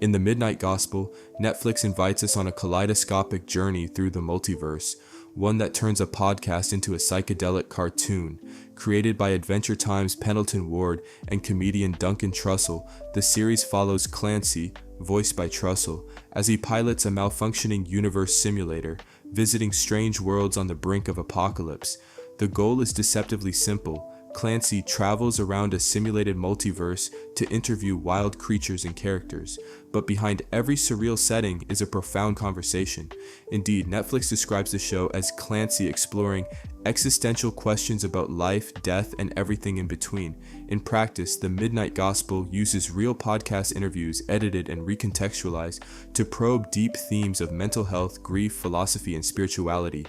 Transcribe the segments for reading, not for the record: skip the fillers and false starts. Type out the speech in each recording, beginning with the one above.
In The Midnight Gospel, Netflix invites us on a kaleidoscopic journey through the multiverse, one that turns a podcast into a psychedelic cartoon. Created by Adventure Time's Pendleton Ward and comedian Duncan Trussell, the series follows Clancy, voiced by Trussell, as he pilots a malfunctioning universe simulator, visiting strange worlds on the brink of apocalypse. The goal is deceptively simple. Clancy travels around a simulated multiverse to interview wild creatures and characters, but behind every surreal setting is a profound conversation. Indeed, Netflix describes the show as Clancy exploring existential questions about life, death, and everything in between. In practice, The Midnight Gospel uses real podcast interviews edited and recontextualized to probe deep themes of mental health, grief, philosophy, and spirituality.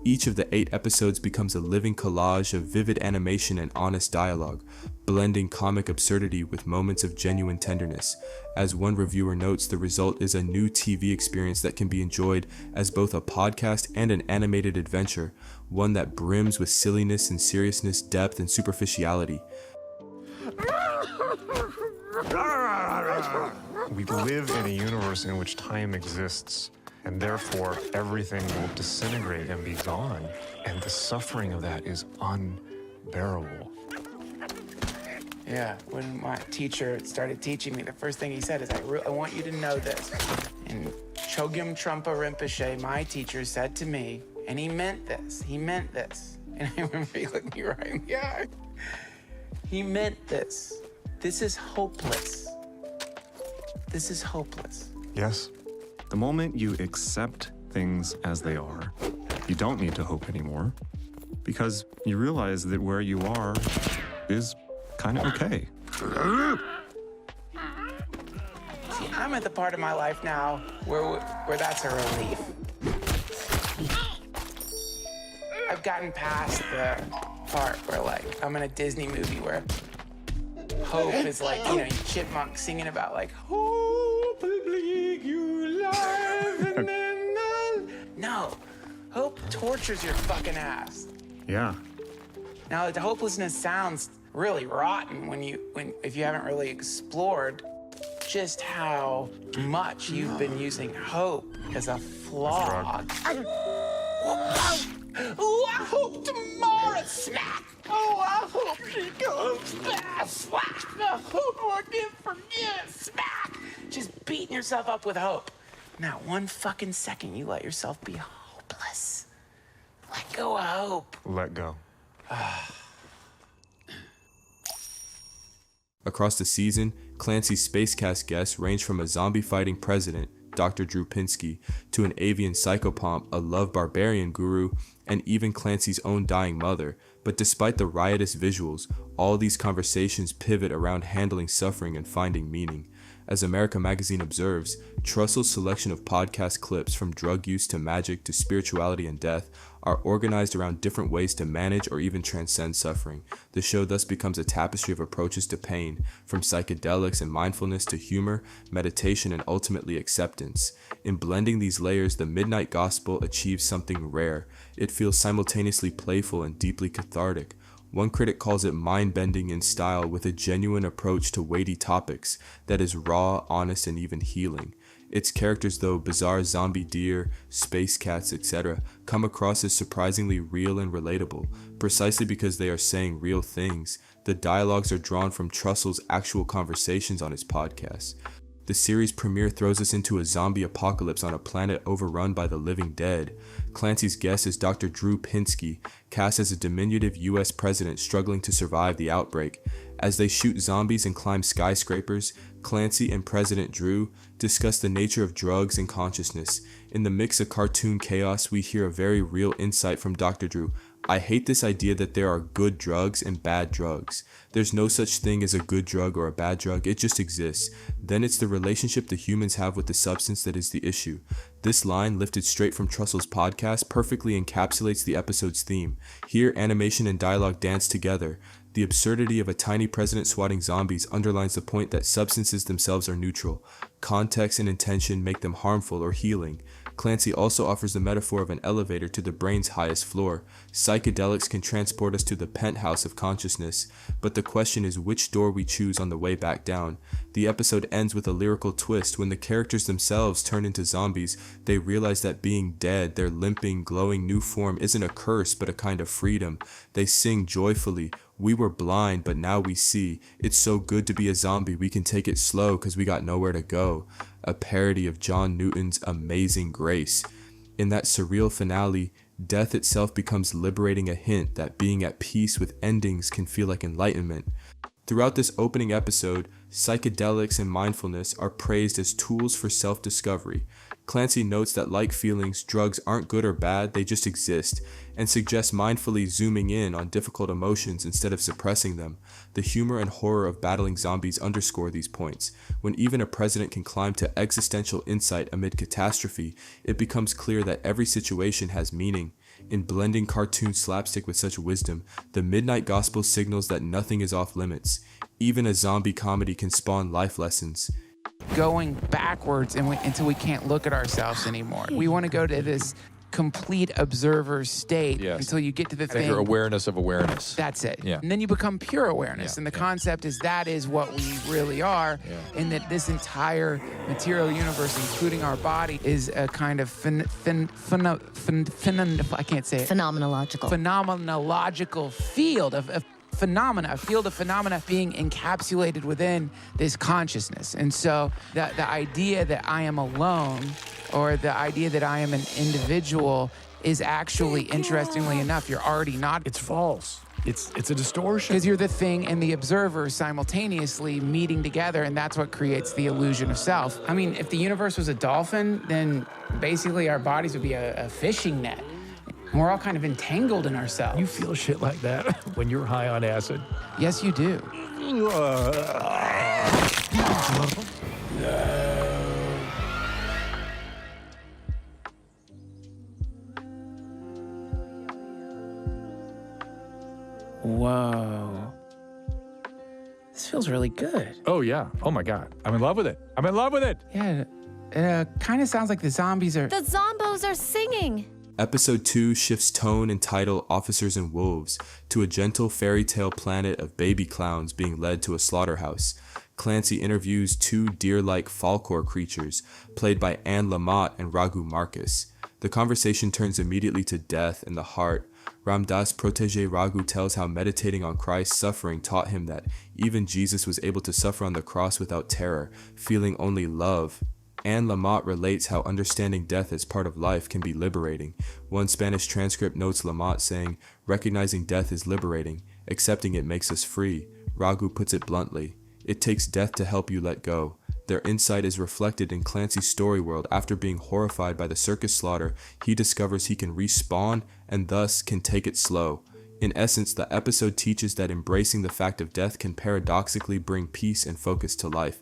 Each of the 8 episodes becomes a living collage of vivid animation and honest dialogue, blending comic absurdity with moments of genuine tenderness. As one reviewer notes, the result is a new TV experience that can be enjoyed as both a podcast and an animated adventure, one that brims with silliness and seriousness, depth and superficiality. We live in a universe in which time exists, and therefore everything will disintegrate and be gone, and the suffering of that is unbearable. Yeah, when my teacher started teaching me, the first thing he said is, I want you to know this. And Chogyam Trungpa Rinpoche, my teacher, said to me, and he meant this. And I remember he looked me right in the eye. He meant this. This is hopeless. This is hopeless. Yes. The moment you accept things as they are, you don't need to hope anymore, because you realize that where you are is kind of okay. See, I'm at the part of my life now where that's a relief. I've gotten past the part where, like, I'm in a Disney movie where hope is like, you know, chipmunk singing about, like, hope will bring you life and then no, hope tortures your fucking ass. Yeah. Now, the hopelessness sounds really rotten if you haven't really explored just how much you've been using hope as a flaw. Oh, I hope tomorrow smack. Oh, I hope she comes back. Slack. I hope I can forget. Smack. Just beating yourself up with hope. Not one fucking second you let yourself be hopeless. Let go of hope. Let go. Across the season, Clancy's Spacecast guests range from a zombie-fighting president, Dr. Drew Pinsky, to an avian psychopomp, a love barbarian guru, and even Clancy's own dying mother. But despite the riotous visuals, all these conversations pivot around handling suffering and finding meaning. As America Magazine observes, Trussell's selection of podcast clips from drug use to magic to spirituality and death are organized around different ways to manage or even transcend suffering. The show thus becomes a tapestry of approaches to pain, from psychedelics and mindfulness to humor, meditation, and ultimately acceptance. In blending these layers, The Midnight Gospel achieves something rare. It feels simultaneously playful and deeply cathartic. One critic calls it mind-bending in style with a genuine approach to weighty topics that is raw, honest, and even healing. Its characters, though bizarre zombie deer, space cats, etc., come across as surprisingly real and relatable, precisely because they are saying real things. The dialogues are drawn from Trussell's actual conversations on his podcast. The series premiere throws us into a zombie apocalypse on a planet overrun by the living dead. Clancy's guest is Dr. Drew Pinsky, cast as a diminutive US president struggling to survive the outbreak. As they shoot zombies and climb skyscrapers, Clancy and President Drew discuss the nature of drugs and consciousness. In the mix of cartoon chaos, we hear a very real insight from Dr. Drew. I hate this idea that there are good drugs and bad drugs. There's no such thing as a good drug or a bad drug, it just exists. Then it's the relationship the humans have with the substance that is the issue. This line, lifted straight from Trussell's podcast, perfectly encapsulates the episode's theme. Here, animation and dialogue dance together. The absurdity of a tiny president swatting zombies underlines the point that substances themselves are neutral. Context and intention make them harmful or healing. Clancy also offers the metaphor of an elevator to the brain's highest floor. Psychedelics can transport us to the penthouse of consciousness, but the question is which door we choose on the way back down. The episode ends with a lyrical twist. When the characters themselves turn into zombies, they realize that being dead, their limping, glowing new form, isn't a curse but a kind of freedom. They sing joyfully, "We were blind, but now we see. It's so good to be a zombie, we can take it slow cause we got nowhere to go." A parody of John Newton's Amazing Grace. In that surreal finale, death itself becomes liberating, a hint that being at peace with endings can feel like enlightenment. Throughout this opening episode, psychedelics and mindfulness are praised as tools for self-discovery. Clancy notes that like feelings, drugs aren't good or bad, they just exist, and suggests mindfully zooming in on difficult emotions instead of suppressing them. The humor and horror of battling zombies underscore these points. When even a president can climb to existential insight amid catastrophe, it becomes clear that every situation has meaning. In blending cartoon slapstick with such wisdom, the Midnight Gospel signals that nothing is off limits. Even a zombie comedy can spawn life lessons. Going backwards until we can't look at ourselves anymore. We want to go to this complete observer state until you get to the thing. Your awareness of awareness. That's it. Yeah. And then you become pure awareness. Yeah. And the concept is that is what we really are. Yeah. And that this entire material universe, including our body, is a kind of I can't say it. Phenomenological field of phenomena, a field of phenomena being encapsulated within this consciousness. And so the idea that I am alone, or the idea that I am an individual, is actually, interestingly enough, you're already not. It's false. It's a distortion. Because you're the thing and the observer simultaneously meeting together, and that's what creates the illusion of self. I mean, if the universe was a dolphin, then basically our bodies would be a fishing net. We're all kind of entangled in ourselves. You feel shit like that when you're high on acid? Yes, you do. Whoa. This feels really good. Oh, yeah. Oh, my God. I'm in love with it. I'm in love with it. Yeah, it kind of sounds like the zombies are... The zombos are singing. Episode 2 shifts tone and title Officers and Wolves to a gentle fairy tale planet of baby clowns being led to a slaughterhouse. Clancy interviews two deer-like Falkor creatures, played by Anne Lamott and Raghu Marcus. The conversation turns immediately to death and the heart. Ramdas' protege Raghu tells how meditating on Christ's suffering taught him that even Jesus was able to suffer on the cross without terror, feeling only love. Anne Lamott relates how understanding death as part of life can be liberating. One Spanish transcript notes Lamott saying, "Recognizing death is liberating. Accepting it makes us free." Raghu puts it bluntly, "It takes death to help you let go." Their insight is reflected in Clancy's story world. After being horrified by the circus slaughter, he discovers he can respawn and thus can take it slow. In essence, the episode teaches that embracing the fact of death can paradoxically bring peace and focus to life.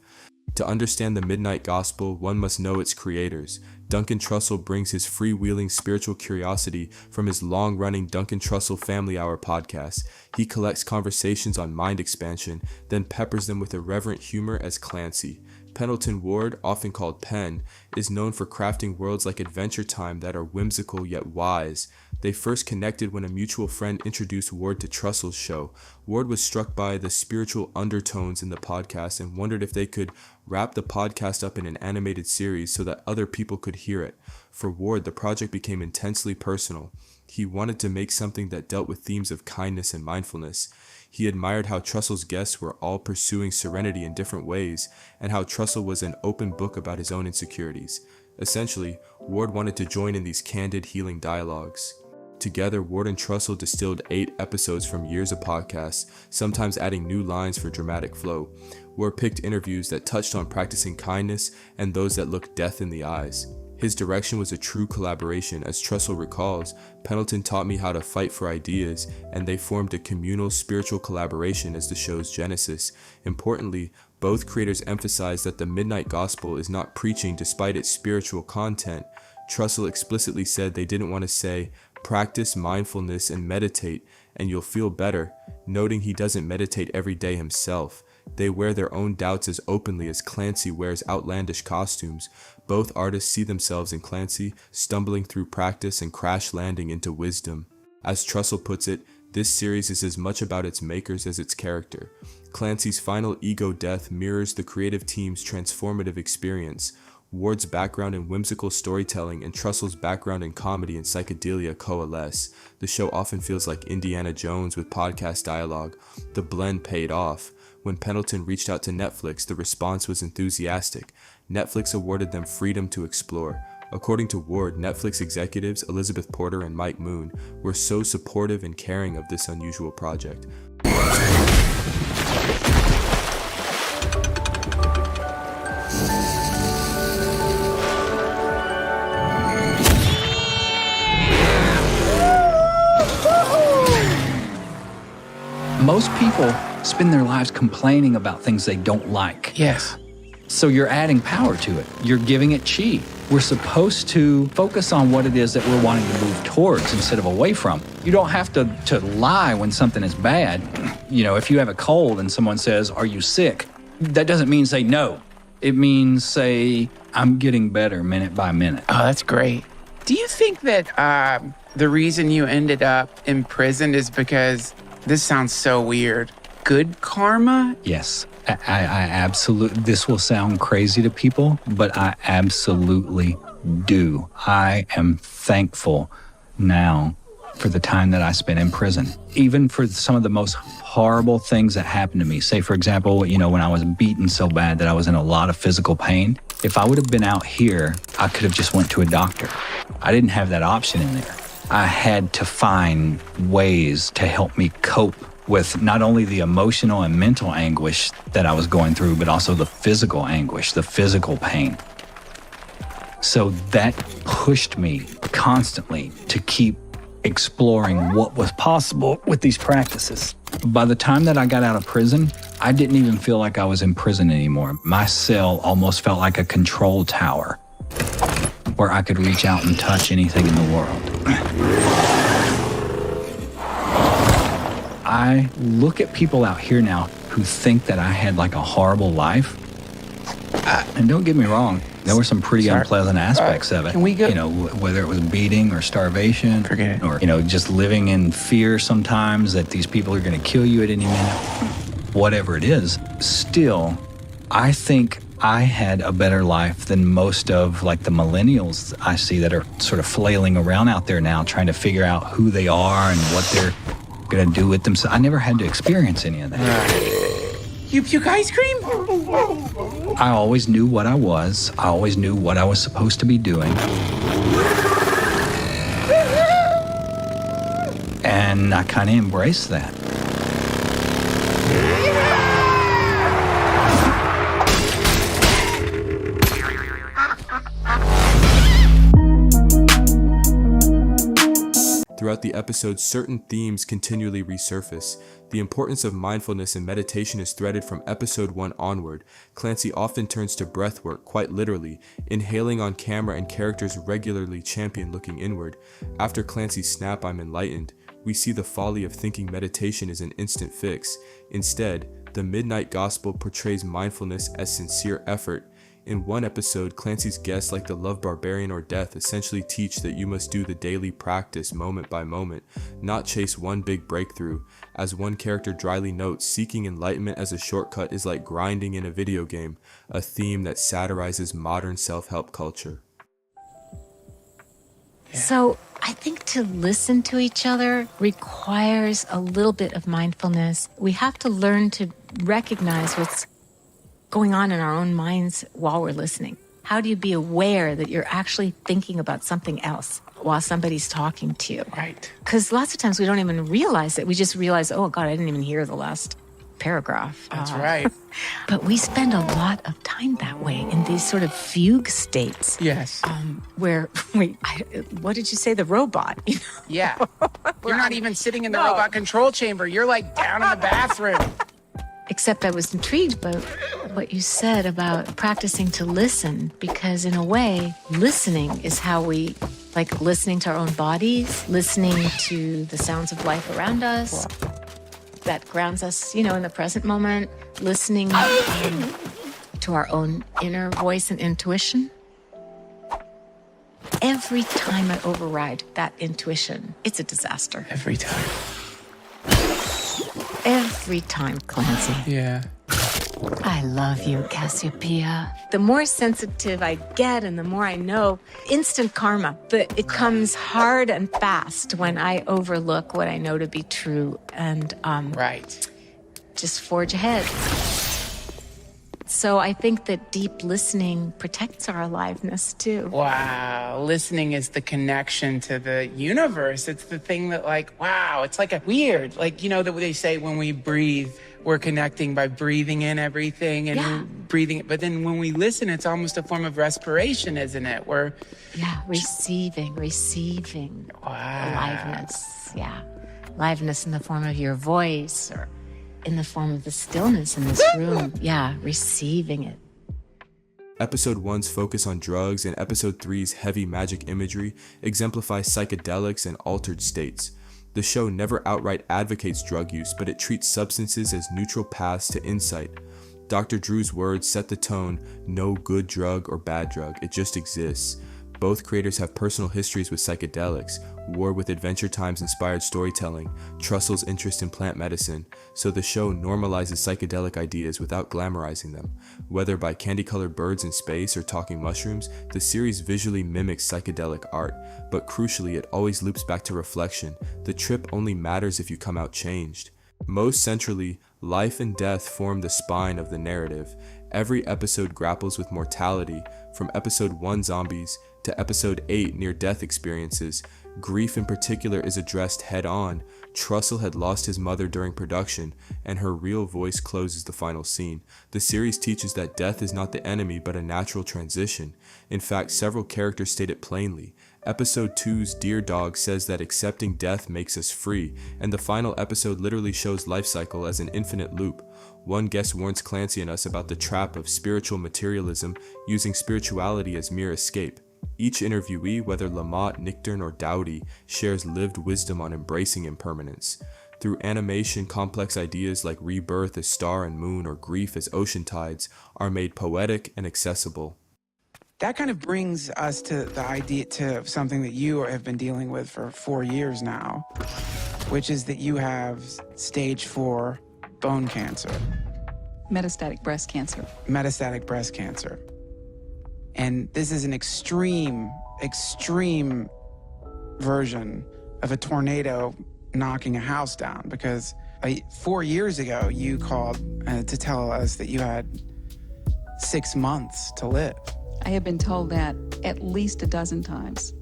To understand the Midnight Gospel, one must know its creators. Duncan Trussell brings his freewheeling spiritual curiosity from his long-running Duncan Trussell Family Hour podcast. He collects conversations on mind expansion, then peppers them with irreverent humor as Clancy. Pendleton Ward, often called Penn, is known for crafting worlds like Adventure Time that are whimsical yet wise. They first connected when a mutual friend introduced Ward to Trussell's show. Ward was struck by the spiritual undertones in the podcast and wondered if they could wrap the podcast up in an animated series so that other people could hear it. For Ward, the project became intensely personal. He wanted to make something that dealt with themes of kindness and mindfulness. He admired how Trussell's guests were all pursuing serenity in different ways, and how Trussell was an open book about his own insecurities. Essentially, Ward wanted to join in these candid, healing dialogues. Together, Ward and Trussell distilled 8 episodes from years of podcasts, sometimes adding new lines for dramatic flow. Ward picked interviews that touched on practicing kindness and those that looked death in the eyes. His direction was a true collaboration. As Trussell recalls, Pendleton taught me how to fight for ideas, and they formed a communal spiritual collaboration as the show's genesis. Importantly, both creators emphasized that the Midnight Gospel is not preaching despite its spiritual content. Trussell explicitly said they didn't want to say, "Practice mindfulness and meditate, and you'll feel better," noting he doesn't meditate every day himself. They wear their own doubts as openly as Clancy wears outlandish costumes. Both artists see themselves in Clancy, stumbling through practice and crash landing into wisdom. As Trussell puts it, this series is as much about its makers as its character. Clancy's final ego death mirrors the creative team's transformative experience. Ward's background in whimsical storytelling and Trussell's background in comedy and psychedelia coalesce. The show often feels like Indiana Jones with podcast dialogue. The blend paid off. When Pendleton reached out to Netflix, the response was enthusiastic. Netflix awarded them freedom to explore. According to Ward, Netflix executives Elizabeth Porter and Mike Moon were so supportive and caring of this unusual project. Most people spend their lives complaining about things they don't like. Yes. So you're adding power to it. You're giving it chi. We're supposed to focus on what it is that we're wanting to move towards instead of away from. You don't have to lie when something is bad. You know, if you have a cold and someone says, "Are you sick?" That doesn't mean say no. It means say, "I'm getting better minute by minute." Oh, that's great. Do you think that the reason you ended up imprisoned is because, this sounds so weird, good karma? Yes. I absolutely, this will sound crazy to people, but I absolutely do. I am thankful now for the time that I spent in prison, even for some of the most horrible things that happened to me. Say, for example, you know, when I was beaten so bad that I was in a lot of physical pain, if I would have been out here, I could have just went to a doctor. I didn't have that option in there. I had to find ways to help me cope with not only the emotional and mental anguish that I was going through, but also the physical anguish, the physical pain. So that pushed me constantly to keep exploring what was possible with these practices. By the time that I got out of prison, I didn't even feel like I was in prison anymore. My cell almost felt like a control tower where I could reach out and touch anything in the world. I look at people out here now who think that I had like a horrible life. And don't get me wrong, there were some pretty unpleasant aspects of it. Can we go? You know, whether it was beating or starvation. Forget it. Or, you know, just living in fear sometimes that these people are going to kill you at any minute. Whatever it is, still, I think I had a better life than most of like the millennials I see that are sort of flailing around out there now trying to figure out who they are and what they're going to do with themselves. I never had to experience any of that. You puke ice cream? I always knew what I was. I always knew what I was supposed to be doing. And I kind of embraced that. Throughout the episode, certain themes continually resurface. The importance of mindfulness and meditation is threaded from episode 1 onward. Clancy often turns to breathwork, quite literally, inhaling on camera, and characters regularly champion looking inward. After Clancy's snap, "I'm enlightened," we see the folly of thinking meditation is an instant fix. Instead, the Midnight Gospel portrays mindfulness as sincere effort. In one episode, Clancy's guests like the Love Barbarian or Death essentially teach that you must do the daily practice moment by moment, not chase one big breakthrough. As one character dryly notes, seeking enlightenment as a shortcut is like grinding in a video game, a theme that satirizes modern self-help culture. So I think to listen to each other requires a little bit of mindfulness. We have to learn to recognize what's going on in our own minds while we're listening. How do you be aware that you're actually thinking about something else while somebody's talking to you? Right. Because lots of times we don't even realize it. We just realize, oh God, I didn't even hear the last paragraph. That's right. But we spend a lot of time that way in these sort of fugue states. Yes. Where, what did you say? The robot? You know? Yeah. You're not even sitting in the robot control chamber. You're like down in the bathroom. Except I was intrigued by what you said about practicing to listen, because in a way, listening is how we, like listening to our own bodies, listening to the sounds of life around us. that grounds us, in the present moment, listening to our own inner voice and intuition. Every time I override that intuition, it's a disaster. Every time. Every time, Clancy. Yeah. I love you, Cassiopeia. The more sensitive I get and the more I know, instant karma, but it comes hard and fast when I overlook what I know to be true and Right. just forge ahead. So I think that deep listening protects our aliveness too. Wow. Listening is the connection to the universe. It's the thing that wow, it's like a weird, that they say when we breathe, we're connecting by breathing in everything and breathing. But then when we listen, it's almost a form of respiration, isn't it? We're receiving aliveness. Yeah. Aliveness in the form of your voice or in the form of the stillness in this room. Yeah, receiving it. Episode 1's focus on drugs and Episode 3's heavy magic imagery exemplify psychedelics and altered states. The show never outright advocates drug use, but it treats substances as neutral paths to insight. Dr. Drew's words set the tone: no good drug or bad drug, it just exists. Both creators have personal histories with psychedelics, Ward with Adventure Time's inspired storytelling, Trussell's interest in plant medicine, so the show normalizes psychedelic ideas without glamorizing them. Whether by candy-colored birds in space or talking mushrooms, the series visually mimics psychedelic art, but crucially it always loops back to reflection. The trip only matters if you come out changed. Most centrally, life and death form the spine of the narrative. Every episode grapples with mortality, from Episode 1 Zombies to Episode 8 near-death experiences. Grief in particular is addressed head-on. Trussell had lost his mother during production, and her real voice closes the final scene. The series teaches that death is not the enemy but a natural transition. In fact, several characters state it plainly. Episode 2's Dear Dog says that accepting death makes us free, and the final episode literally shows life cycle as an infinite loop. One guest warns Clancy and us about the trap of spiritual materialism, using spirituality as mere escape. Each interviewee, whether Lamott, Nichtern, or Dowdy, shares lived wisdom on embracing impermanence. Through animation, complex ideas like rebirth as star and moon or grief as ocean tides are made poetic and accessible. That kind of brings us to the idea to something that you have been dealing with for 4 years now, which is that you have stage 4 bone cancer. Metastatic breast cancer. Metastatic breast cancer. And this is an extreme version of a tornado knocking a house down, because 4 years ago you called to tell us that you had 6 months to live. I have been told that at least a dozen times.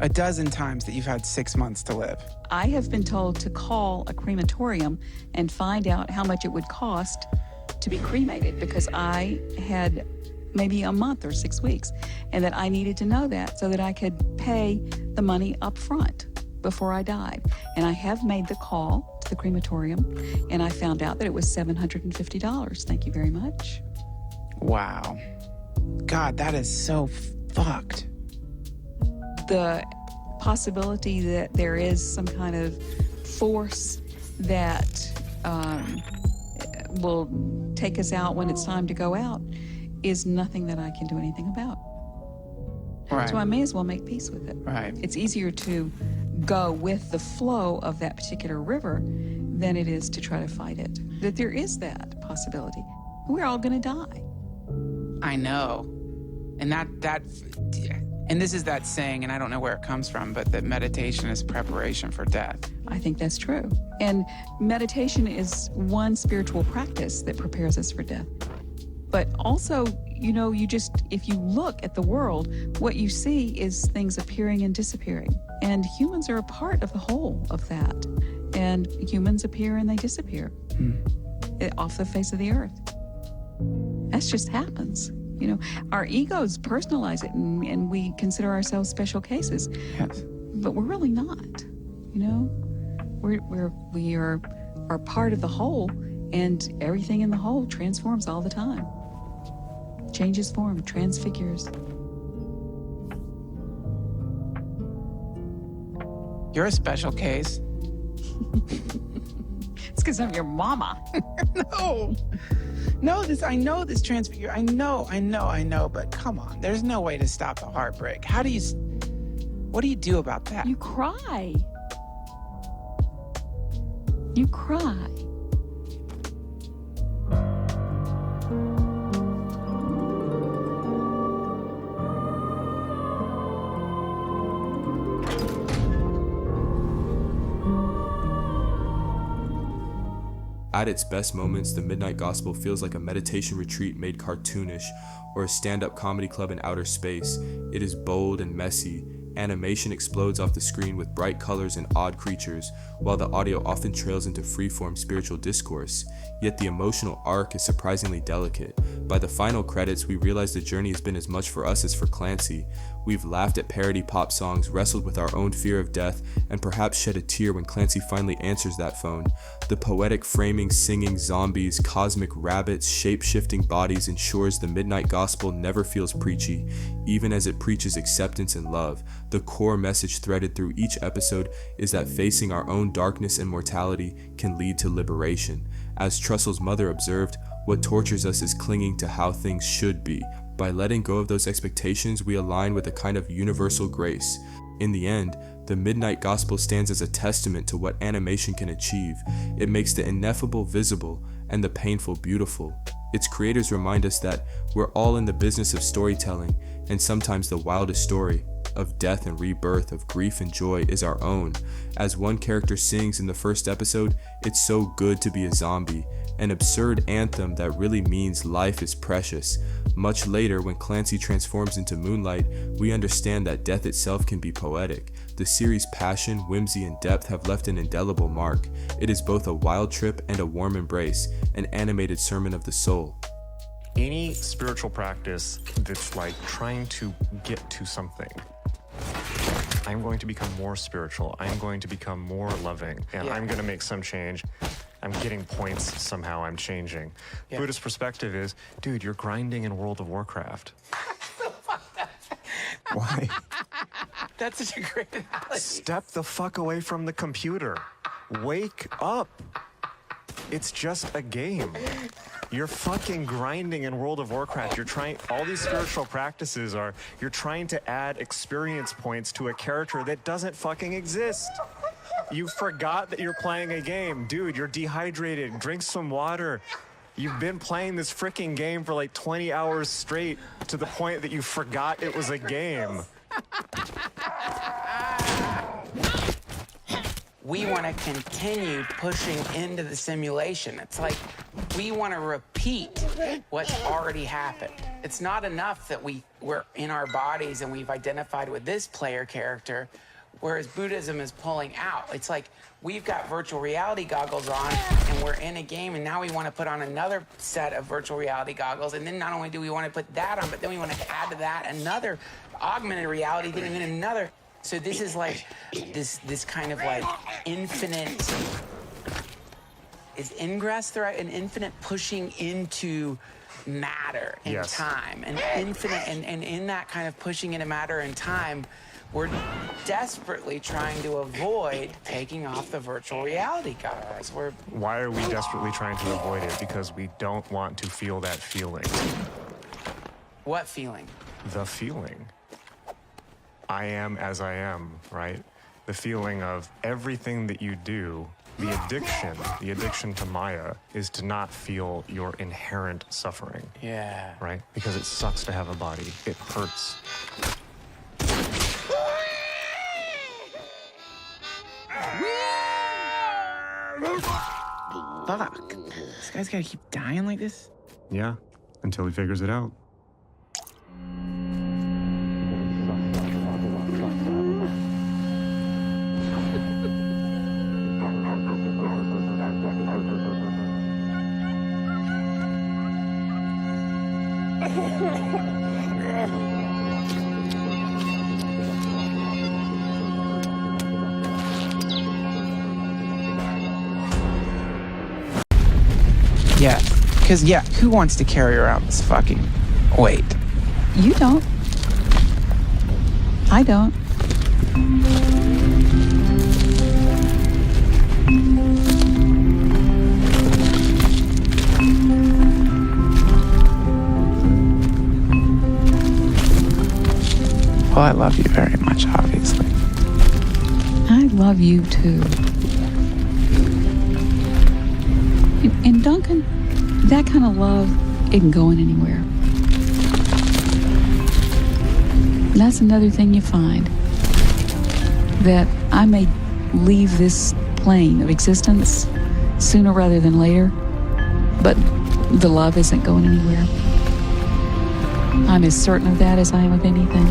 A dozen times that you've had 6 months to live. I have been told to call a crematorium and find out how much it would cost to be cremated, because I had maybe a month or 6 weeks, and that I needed to know that so that I could pay the money up front before I died. And I have made the call to the crematorium, and I found out that it was $750. Thank you very much. Wow. God, that is so fucked. The possibility that there is some kind of force that will take us out when it's time to go out is nothing that I can do anything about. Right. So I may as well make peace with it. Right. It's easier to go with the flow of that particular river than it is to try to fight it. That there is that possibility. We're all going to die. I know. And and this is that saying, and I don't know where it comes from, but that meditation is preparation for death. I think that's true. And meditation is one spiritual practice that prepares us for death. But also, if you look at the world, what you see is things appearing and disappearing. And humans are a part of the whole of that. And humans appear and they disappear off the face of the earth. That just happens. Our egos personalize it, and we consider ourselves special cases. Yes. But we're really not. We are part of the whole, and everything in the whole transforms all the time. Changes form, transfigures. You're a special case. It's because I'm your mama. No. No, I know this transfigure. I know, but come on. There's no way to stop the heartbreak. What do you do about that? You cry. You cry. At its best moments, the Midnight Gospel feels like a meditation retreat made cartoonish, or a stand-up comedy club in outer space. It is bold and messy. Animation explodes off the screen with bright colors and odd creatures, while the audio often trails into free-form spiritual discourse. Yet the emotional arc is surprisingly delicate. By the final credits, we realize the journey has been as much for us as for Clancy. We've laughed at parody pop songs, wrestled with our own fear of death, and perhaps shed a tear when Clancy finally answers that phone. The poetic framing, singing zombies, cosmic rabbits, shape-shifting bodies ensures the Midnight Gospel never feels preachy, even as it preaches acceptance and love. The core message threaded through each episode is that facing our own darkness and mortality can lead to liberation. As Trussell's mother observed, what tortures us is clinging to how things should be. By letting go of those expectations, we align with a kind of universal grace. In the end, the Midnight Gospel stands as a testament to what animation can achieve. It makes the ineffable visible and the painful beautiful. Its creators remind us that we're all in the business of storytelling, and sometimes the wildest story, of death and rebirth, of grief and joy, is our own. As one character sings in the first episode, "It's so good to be a zombie," an absurd anthem that really means life is precious. Much later, when Clancy transforms into Moonlight, we understand that death itself can be poetic. The series' passion, whimsy, and depth have left an indelible mark. It is both a wild trip and a warm embrace, an animated sermon of the soul. Any spiritual practice that's like trying to get to something. I'm going to become more spiritual. I'm going to become more loving, and I'm going to make some change. I'm getting points somehow. I'm changing. Buddhist perspective is, dude, you're grinding in World of Warcraft. Why? That's such a great analogy. Step the fuck away from the computer. Wake up. It's just a game. You're fucking grinding in World of Warcraft. All these spiritual practices you're trying to add experience points to a character that doesn't fucking exist. You forgot that you're playing a game. Dude, you're dehydrated. Drink some water. You've been playing this freaking game for like 20 hours straight to the point that you forgot it was a game. We want to continue pushing into the simulation. It's like we want to repeat what's already happened. It's not enough that we're in our bodies and we've identified with this player character, whereas Buddhism is pulling out. It's like we've got virtual reality goggles on and we're in a game, and now we want to put on another set of virtual reality goggles, and then not only do we want to put that on, but then we want to add to that another augmented reality thing, and then another. So this is like this kind of like infinite, is ingress the right? An infinite pushing into matter and time, and infinite, and in that kind of pushing into matter and time, we're desperately trying to avoid taking off the virtual reality goggles. Why are we desperately trying to avoid it? Because we don't want to feel that feeling. What feeling? The feeling. I am as I am, right? The feeling of everything that you do, the addiction to Maya is to not feel your inherent suffering. Yeah. Right? Because it sucks to have a body. It hurts. Fuck. This guy's gotta keep dying like this? Yeah, until he figures it out. Yeah, because, who wants to carry around this fucking weight? You don't. I don't. Well, I love you very much, obviously. I love you too. And Duncan, that kind of love isn't going anywhere. That's another thing you find, that I may leave this plane of existence sooner rather than later, but the love isn't going anywhere. I'm as certain of that as I am of anything.